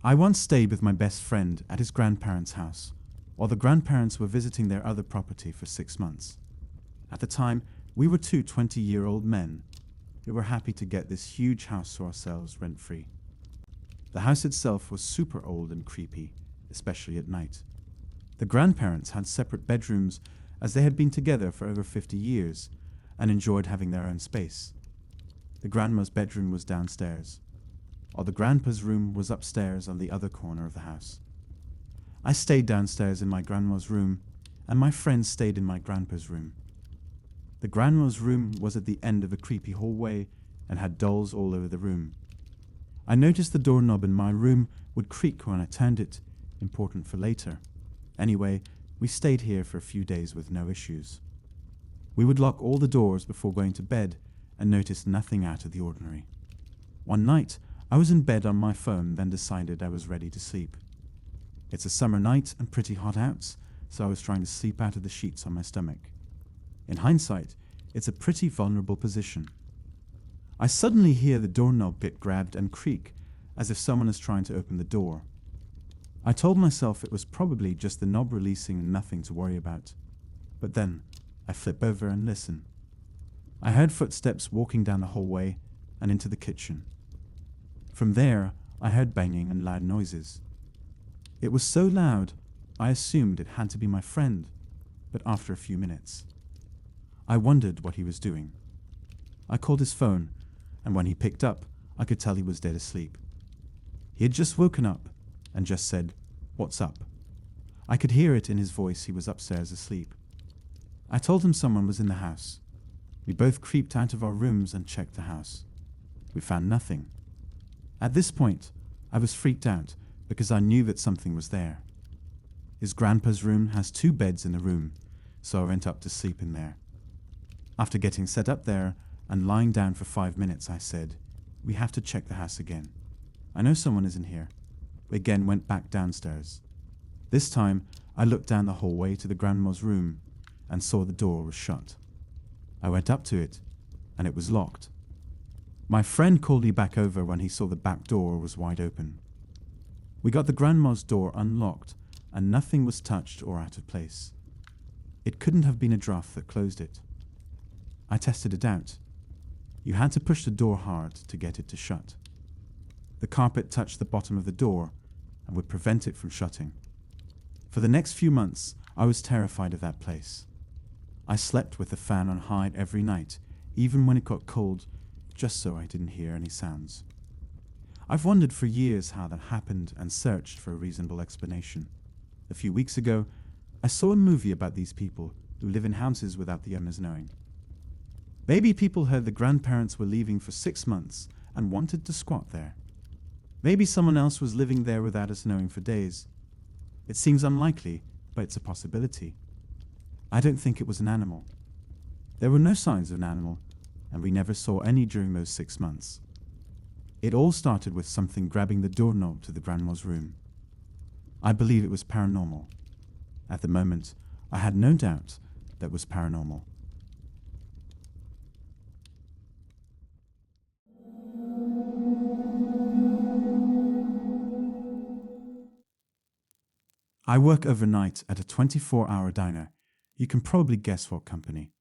I once stayed with my best friend at his grandparents' house, while the grandparents were visiting their other property for 6 months. At the time, we were two 20-year-old men who were happy to get this huge house to ourselves rent-free. The house itself was super old and creepy, especially at night. The grandparents had separate bedrooms as they had been together for over 50 years and enjoyed having their own space. The grandma's bedroom was downstairs, while the grandpa's room was upstairs on the other corner of the house. I stayed downstairs in my grandma's room, and my friend stayed in my grandpa's room. The grandma's room was at the end of a creepy hallway and had dolls all over the room. I noticed the doorknob in my room would creak when I turned it, important for later. Anyway, we stayed here for a few days with no issues. We would lock all the doors before going to bed and noticed nothing out of the ordinary. One night, I was in bed on my phone, then decided I was ready to sleep. It's a summer night and pretty hot out, so I was trying to sleep out of the sheets on my stomach. In hindsight, it's a pretty vulnerable position. I suddenly hear the doorknob bit grabbed and creak, as if someone is trying to open the door. I told myself it was probably just the knob releasing and nothing to worry about. But then, I flip over and listen. I heard footsteps walking down the hallway and into the kitchen. From there, I heard banging and loud noises. It was so loud, I assumed it had to be my friend, but after a few minutes, I wondered what he was doing. I called his phone, and when he picked up, I could tell he was dead asleep. He had just woken up and just said, "What's up?" I could hear it in his voice. He was upstairs asleep. I told him someone was in the house. We both creeped out of our rooms and checked the house. We found nothing. At this point, I was freaked out because I knew that something was there. His grandpa's room has 2 beds in the room, so I went up to sleep in there. After getting set up there and lying down for 5 minutes, I said, "We have to check the house again. I know someone is in here." We again went back downstairs. This time, I looked down the hallway to the grandma's room and saw the door was shut. I went up to it, and it was locked. My friend called me back over when he saw the back door was wide open. We got the grandma's door unlocked, and nothing was touched or out of place. It couldn't have been a draft that closed it. I tested it out. You had to push the door hard to get it to shut. The carpet touched the bottom of the door and would prevent it from shutting. For the next few months, I was terrified of that place. I slept with the fan on high every night, even when it got cold, just so I didn't hear any sounds. I've wondered for years how that happened and searched for a reasonable explanation. A few weeks ago, I saw a movie about these people who live in houses without the owners knowing. Maybe people heard the grandparents were leaving for 6 months and wanted to squat there. Maybe someone else was living there without us knowing for days. It seems unlikely, but it's a possibility. I don't think it was an animal. There were no signs of an animal, and we never saw any during those 6 months. It all started with something grabbing the doorknob to the grandma's room. I believe it was paranormal. At the moment, I had no doubt that it was paranormal. I work overnight at a 24-hour diner. You can probably guess what company.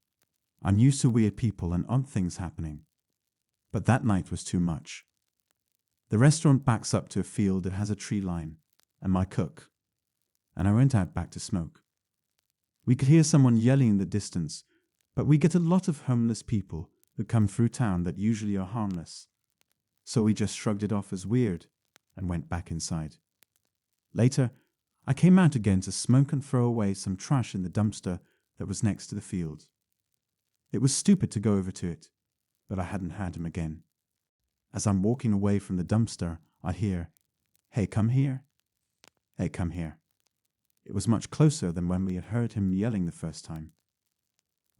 I'm used to weird people and odd things happening. But that night was too much. The restaurant backs up to a field that has a tree line, and my cook. And I went out back to smoke. We could hear someone yelling in the distance, but we get a lot of homeless people who come through town that usually are harmless. So we just shrugged it off as weird and went back inside. Later, I came out again to smoke and throw away some trash in the dumpster that was next to the field. It was stupid to go over to it, but I hadn't had him again. As I'm walking away from the dumpster, I hear, "Hey, come here. Hey, come here." It was much closer than when we had heard him yelling the first time.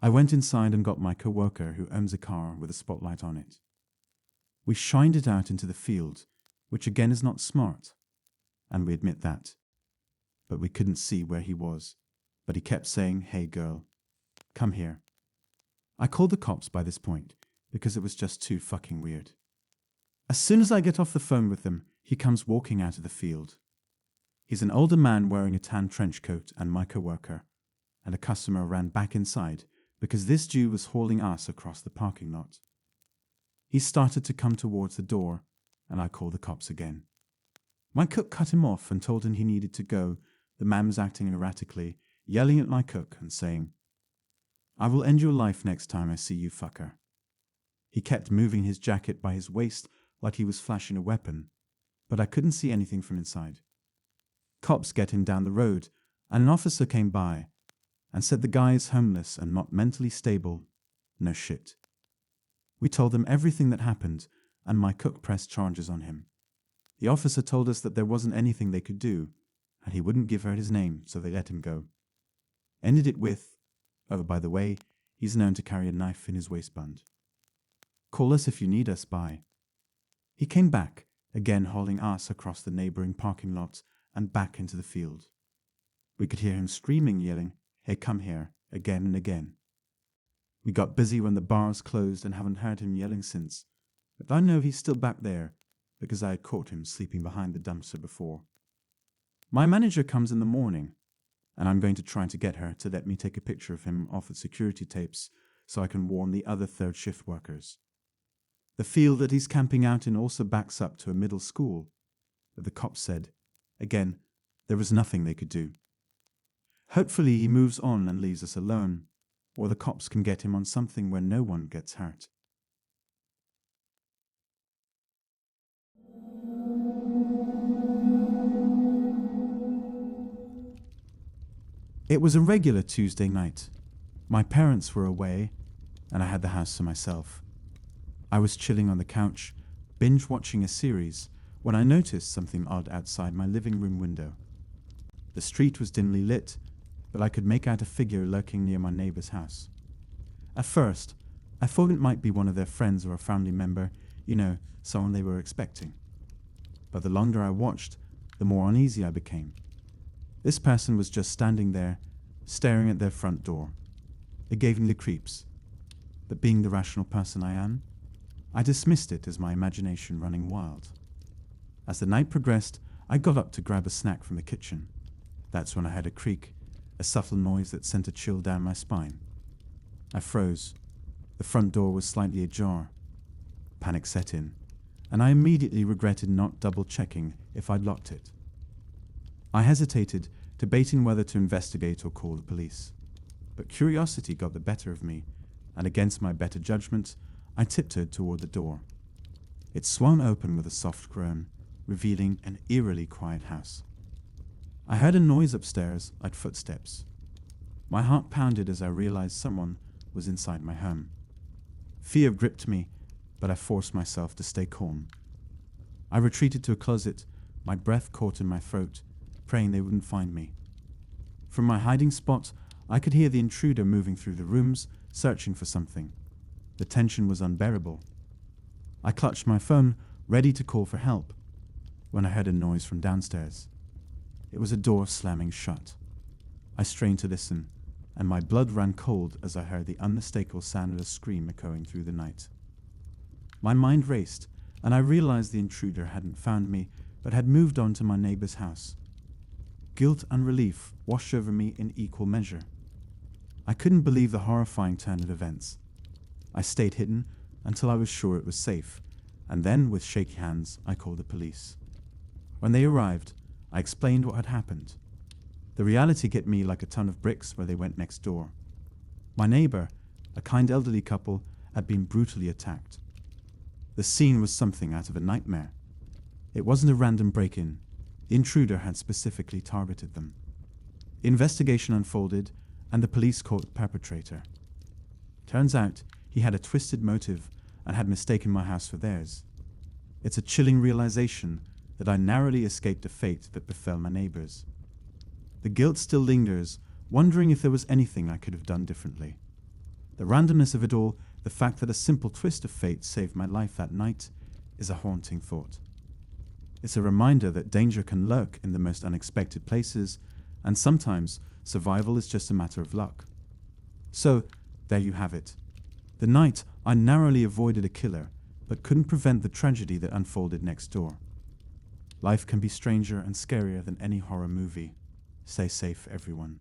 I went inside and got my co-worker who owns a car with a spotlight on it. We shined it out into the field, which again is not smart, and we admit that. But we couldn't see where he was, but he kept saying, "Hey girl, come here." I called the cops by this point because it was just too fucking weird. As soon as I get off the phone with him, he comes walking out of the field. He's an older man wearing a tan trench coat and my coworker, and a customer ran back inside because this Jew was hauling ass across the parking lot. He started to come towards the door, and I called the cops again. My cook cut him off and told him he needed to go. The man was acting erratically, yelling at my cook and saying, "I will end your life next time I see you, fucker." He kept moving his jacket by his waist like he was flashing a weapon, but I couldn't see anything from inside. Cops get him down the road, and an officer came by and said the guy is homeless and not mentally stable. No shit. We told them everything that happened, and my cook pressed charges on him. The officer told us that there wasn't anything they could do, and he wouldn't give her his name, so they let him go. Ended it with, "Oh, by the way, he's known to carry a knife in his waistband. Call us if you need us, bye." He came back, again hauling ass across the neighboring parking lot and back into the field. We could hear him screaming, yelling, "Hey, come here," again and again. We got busy when the bars closed and haven't heard him yelling since, but I know he's still back there because I had caught him sleeping behind the dumpster before. My manager comes in the morning, and I'm going to try to get her to let me take a picture of him off the security tapes so I can warn the other third shift workers. The field that he's camping out in also backs up to a middle school, but the cops said, again, there was nothing they could do. Hopefully he moves on and leaves us alone, or the cops can get him on something where no one gets hurt. It was a regular Tuesday night. My parents were away, and I had the house to myself. I was chilling on the couch, binge-watching a series, when I noticed something odd outside my living room window. The street was dimly lit, but I could make out a figure lurking near my neighbor's house. At first, I thought it might be one of their friends or a family member, someone they were expecting. But the longer I watched, the more uneasy I became. This person was just standing there, staring at their front door. It gave me the creeps. But being the rational person I am, I dismissed it as my imagination running wild. As the night progressed, I got up to grab a snack from the kitchen. That's when I heard a creak, a subtle noise that sent a chill down my spine. I froze. The front door was slightly ajar. Panic set in, and I immediately regretted not double-checking if I'd locked it. I hesitated, debating whether to investigate or call the police. But curiosity got the better of me, and against my better judgment, I tiptoed toward the door. It swung open with a soft groan, revealing an eerily quiet house. I heard a noise upstairs, like footsteps. My heart pounded as I realized someone was inside my home. Fear gripped me, but I forced myself to stay calm. I retreated to a closet, my breath caught in my throat, praying they wouldn't find me. From my hiding spot, I could hear the intruder moving through the rooms, searching for something. The tension was unbearable. I clutched my phone, ready to call for help, when I heard a noise from downstairs. It was a door slamming shut. I strained to listen, and my blood ran cold as I heard the unmistakable sound of a scream echoing through the night. My mind raced, and I realized the intruder hadn't found me, but had moved on to my neighbor's house. Guilt and relief washed over me in equal measure. I couldn't believe the horrifying turn of events. I stayed hidden until I was sure it was safe, and then, with shaky hands, I called the police. When they arrived, I explained what had happened. The reality hit me like a ton of bricks where they went next door. My neighbor, a kind elderly couple, had been brutally attacked. The scene was something out of a nightmare. It wasn't a random break-in. The intruder had specifically targeted them. The investigation unfolded, and the police caught the perpetrator. Turns out, he had a twisted motive and had mistaken my house for theirs. It's a chilling realization that I narrowly escaped the fate that befell my neighbors. The guilt still lingers, wondering if there was anything I could have done differently. The randomness of it all, the fact that a simple twist of fate saved my life that night, is a haunting thought. It's a reminder that danger can lurk in the most unexpected places, and sometimes survival is just a matter of luck. So, there you have it. The night I narrowly avoided a killer but couldn't prevent the tragedy that unfolded next door. Life can be stranger and scarier than any horror movie. Stay safe, everyone.